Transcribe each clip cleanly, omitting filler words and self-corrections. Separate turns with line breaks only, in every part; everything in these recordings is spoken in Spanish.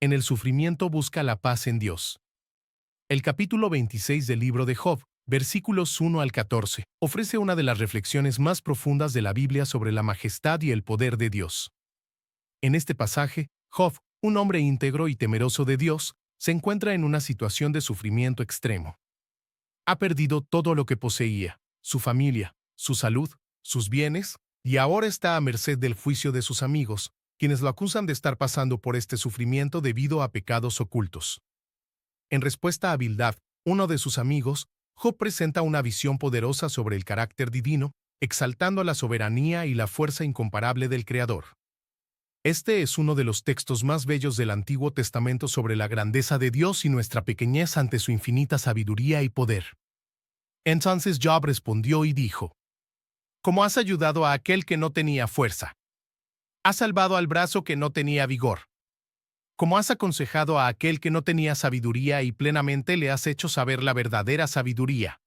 En el sufrimiento busca la paz en Dios. El capítulo 26 del libro de Job, versículos 1 al 14, ofrece una de las reflexiones más profundas de la Biblia sobre la majestad y el poder de Dios. En este pasaje, Job, un hombre íntegro y temeroso de Dios, se encuentra en una situación de sufrimiento extremo. Ha perdido todo lo que poseía, su familia, su salud, sus bienes, y ahora está a merced del juicio de sus amigos, quienes lo acusan de estar pasando por este sufrimiento debido a pecados ocultos. En respuesta a Bildad, uno de sus amigos, Job presenta una visión poderosa sobre el carácter divino, exaltando la soberanía y la fuerza incomparable del Creador. Este es uno de los textos más bellos del Antiguo Testamento sobre la grandeza de Dios y nuestra pequeñez ante su infinita sabiduría y poder. Entonces Job respondió y dijo: ¿Cómo has ayudado a aquel que no tenía fuerza? ¿Has salvado al brazo que no tenía vigor? ¿Cómo has aconsejado a aquel que no tenía sabiduría y plenamente le has hecho saber la verdadera sabiduría?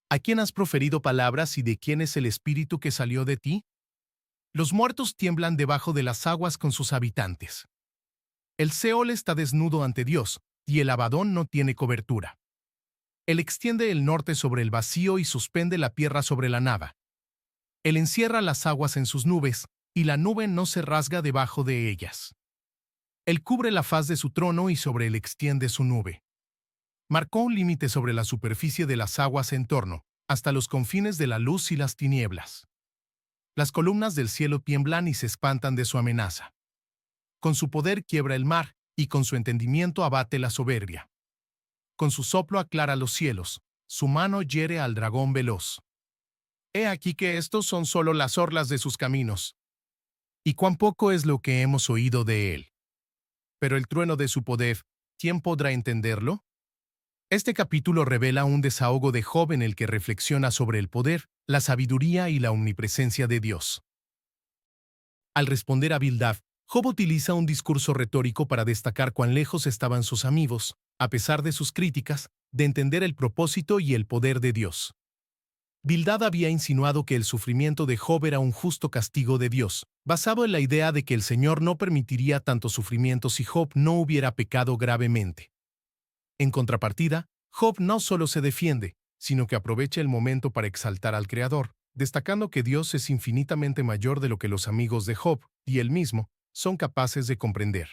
¿A quién has proferido palabras y de quién es el espíritu que salió de ti? Los muertos tiemblan debajo de las aguas con sus habitantes. El Seol está desnudo ante Dios, y el Abadón no tiene cobertura. Él extiende el norte sobre el vacío y suspende la tierra sobre la nada. Él encierra las aguas en sus nubes, y la nube no se rasga debajo de ellas. Él cubre la faz de su trono y sobre él extiende su nube. Marcó un límite sobre la superficie de las aguas en torno, hasta los confines de la luz y las tinieblas. Las columnas del cielo tiemblan y se espantan de su amenaza. Con su poder quiebra el mar, y con su entendimiento abate la soberbia. Con su soplo aclara los cielos, su mano hiere al dragón veloz. He aquí que estos son solo las orlas de sus caminos. Y cuán poco es lo que hemos oído de él. Pero el trueno de su poder, ¿quién podrá entenderlo? Este capítulo revela un desahogo de Job en el que reflexiona sobre el poder, la sabiduría y la omnipresencia de Dios. Al responder a Bildad, Job utiliza un discurso retórico para destacar cuán lejos estaban sus amigos, a pesar de sus críticas, de entender el propósito y el poder de Dios. Bildad había insinuado que el sufrimiento de Job era un justo castigo de Dios, basado en la idea de que el Señor no permitiría tanto sufrimiento si Job no hubiera pecado gravemente. En contrapartida, Job no solo se defiende, sino que aprovecha el momento para exaltar al Creador, destacando que Dios es infinitamente mayor de lo que los amigos de Job, y él mismo, son capaces de comprender.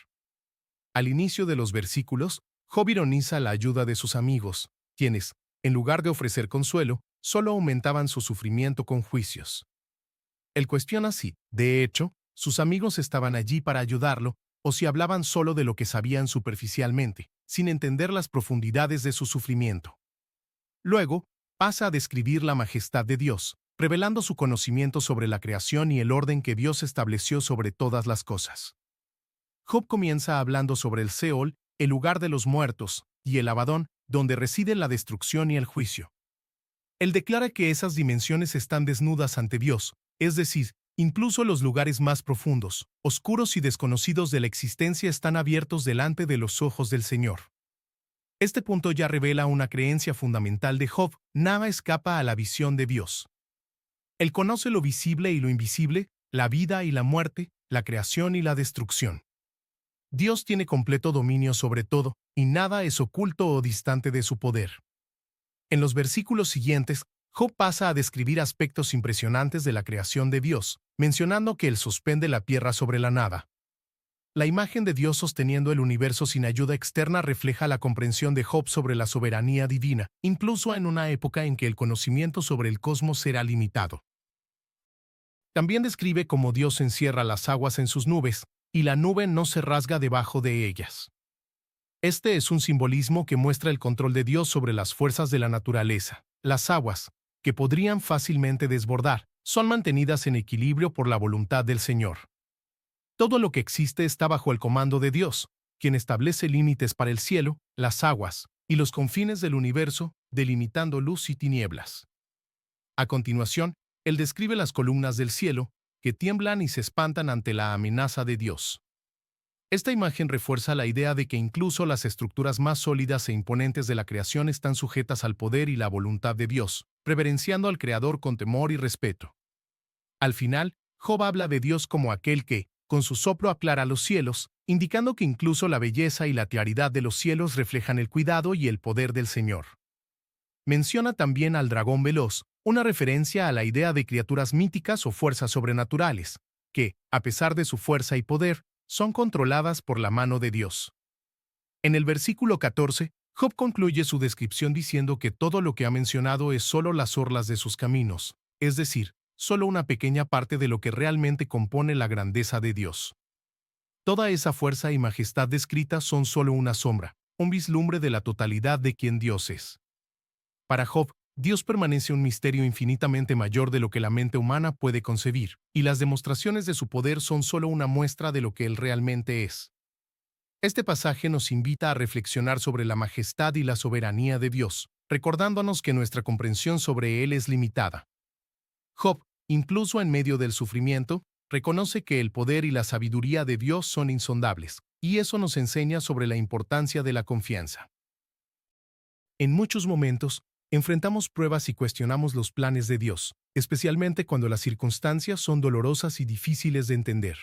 Al inicio de los versículos, Job ironiza la ayuda de sus amigos, quienes, en lugar de ofrecer consuelo, solo aumentaban su sufrimiento con juicios. Él cuestiona si, de hecho, sus amigos estaban allí para ayudarlo, o si hablaban solo de lo que sabían superficialmente, sin entender las profundidades de su sufrimiento. Luego, pasa a describir la majestad de Dios, revelando su conocimiento sobre la creación y el orden que Dios estableció sobre todas las cosas. Job comienza hablando sobre el Seol, el lugar de los muertos, y el Abadón, donde reside la destrucción y el juicio. Él declara que esas dimensiones están desnudas ante Dios, es decir, incluso los lugares más profundos, oscuros y desconocidos de la existencia están abiertos delante de los ojos del Señor. Este punto ya revela una creencia fundamental de Job: nada escapa a la visión de Dios. Él conoce lo visible y lo invisible, la vida y la muerte, la creación y la destrucción. Dios tiene completo dominio sobre todo, y nada es oculto o distante de su poder. En los versículos siguientes, Job pasa a describir aspectos impresionantes de la creación de Dios, mencionando que Él suspende la tierra sobre la nada. La imagen de Dios sosteniendo el universo sin ayuda externa refleja la comprensión de Job sobre la soberanía divina, incluso en una época en que el conocimiento sobre el cosmos era limitado. También describe cómo Dios encierra las aguas en sus nubes, y la nube no se rasga debajo de ellas. Este es un simbolismo que muestra el control de Dios sobre las fuerzas de la naturaleza. Las aguas, que podrían fácilmente desbordar, son mantenidas en equilibrio por la voluntad del Señor. Todo lo que existe está bajo el comando de Dios, quien establece límites para el cielo, las aguas y los confines del universo, delimitando luz y tinieblas. A continuación, él describe las columnas del cielo, que tiemblan y se espantan ante la amenaza de Dios. Esta imagen refuerza la idea de que incluso las estructuras más sólidas e imponentes de la creación están sujetas al poder y la voluntad de Dios, reverenciando al Creador con temor y respeto. Al final, Job habla de Dios como aquel que, con su soplo aclara los cielos, indicando que incluso la belleza y la claridad de los cielos reflejan el cuidado y el poder del Señor. Menciona también al dragón veloz, una referencia a la idea de criaturas míticas o fuerzas sobrenaturales, que, a pesar de su fuerza y poder, son controladas por la mano de Dios. En el versículo 14, Job concluye su descripción diciendo que todo lo que ha mencionado es solo las orlas de sus caminos, es decir, solo una pequeña parte de lo que realmente compone la grandeza de Dios. Toda esa fuerza y majestad descrita son solo una sombra, un vislumbre de la totalidad de quien Dios es. Para Job, Dios permanece un misterio infinitamente mayor de lo que la mente humana puede concebir, y las demostraciones de su poder son solo una muestra de lo que Él realmente es. Este pasaje nos invita a reflexionar sobre la majestad y la soberanía de Dios, recordándonos que nuestra comprensión sobre Él es limitada. Job, incluso en medio del sufrimiento, reconoce que el poder y la sabiduría de Dios son insondables, y eso nos enseña sobre la importancia de la confianza. En muchos momentos, enfrentamos pruebas y cuestionamos los planes de Dios, especialmente cuando las circunstancias son dolorosas y difíciles de entender.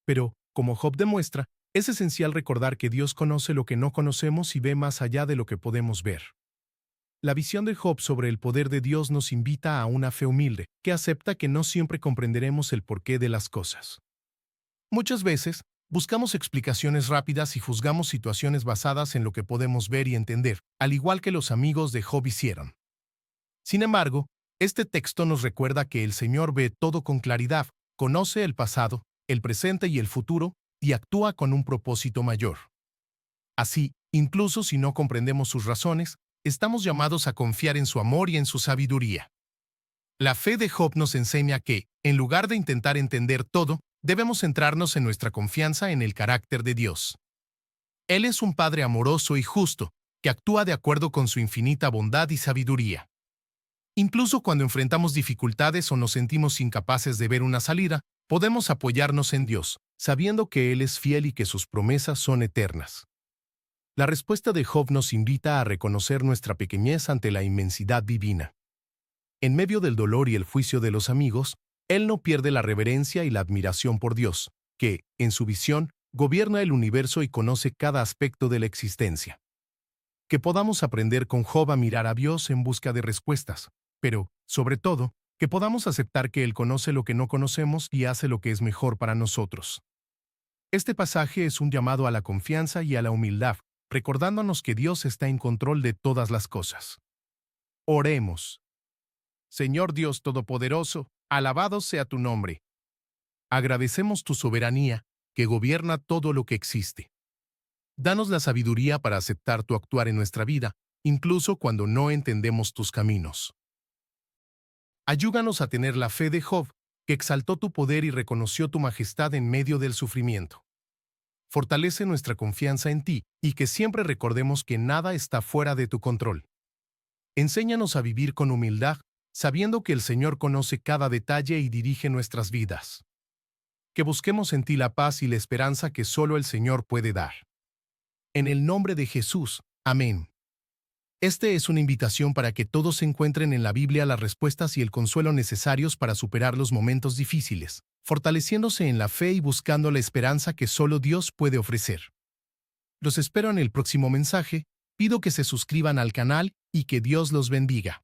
Pero, como Job demuestra, es esencial recordar que Dios conoce lo que no conocemos y ve más allá de lo que podemos ver. La visión de Job sobre el poder de Dios nos invita a una fe humilde, que acepta que no siempre comprenderemos el porqué de las cosas. Muchas veces, buscamos explicaciones rápidas y juzgamos situaciones basadas en lo que podemos ver y entender, al igual que los amigos de Job hicieron. Sin embargo, este texto nos recuerda que el Señor ve todo con claridad, conoce el pasado, el presente y el futuro, y actúa con un propósito mayor. Así, incluso si no comprendemos sus razones, estamos llamados a confiar en su amor y en su sabiduría. La fe de Job nos enseña que, en lugar de intentar entender todo, debemos centrarnos en nuestra confianza en el carácter de Dios. Él es un Padre amoroso y justo, que actúa de acuerdo con su infinita bondad y sabiduría. Incluso cuando enfrentamos dificultades o nos sentimos incapaces de ver una salida, podemos apoyarnos en Dios, sabiendo que Él es fiel y que sus promesas son eternas. La respuesta de Job nos invita a reconocer nuestra pequeñez ante la inmensidad divina. En medio del dolor y el juicio de los amigos, él no pierde la reverencia y la admiración por Dios, que, en su visión, gobierna el universo y conoce cada aspecto de la existencia. Que podamos aprender con Job a mirar a Dios en busca de respuestas, pero, sobre todo, que podamos aceptar que Él conoce lo que no conocemos y hace lo que es mejor para nosotros. Este pasaje es un llamado a la confianza y a la humildad, recordándonos que Dios está en control de todas las cosas. Oremos. Señor Dios Todopoderoso, alabado sea tu nombre. Agradecemos tu soberanía, que gobierna todo lo que existe. Danos la sabiduría para aceptar tu actuar en nuestra vida, incluso cuando no entendemos tus caminos. Ayúdanos a tener la fe de Job, que exaltó tu poder y reconoció tu majestad en medio del sufrimiento. Fortalece nuestra confianza en ti y que siempre recordemos que nada está fuera de tu control. Enséñanos a vivir con humildad, sabiendo que el Señor conoce cada detalle y dirige nuestras vidas. Que busquemos en ti la paz y la esperanza que solo el Señor puede dar. En el nombre de Jesús. Amén. Este es una invitación para que todos encuentren en la Biblia las respuestas y el consuelo necesarios para superar los momentos difíciles, fortaleciéndose en la fe y buscando la esperanza que solo Dios puede ofrecer. Los espero en el próximo mensaje, pido que se suscriban al canal y que Dios los bendiga.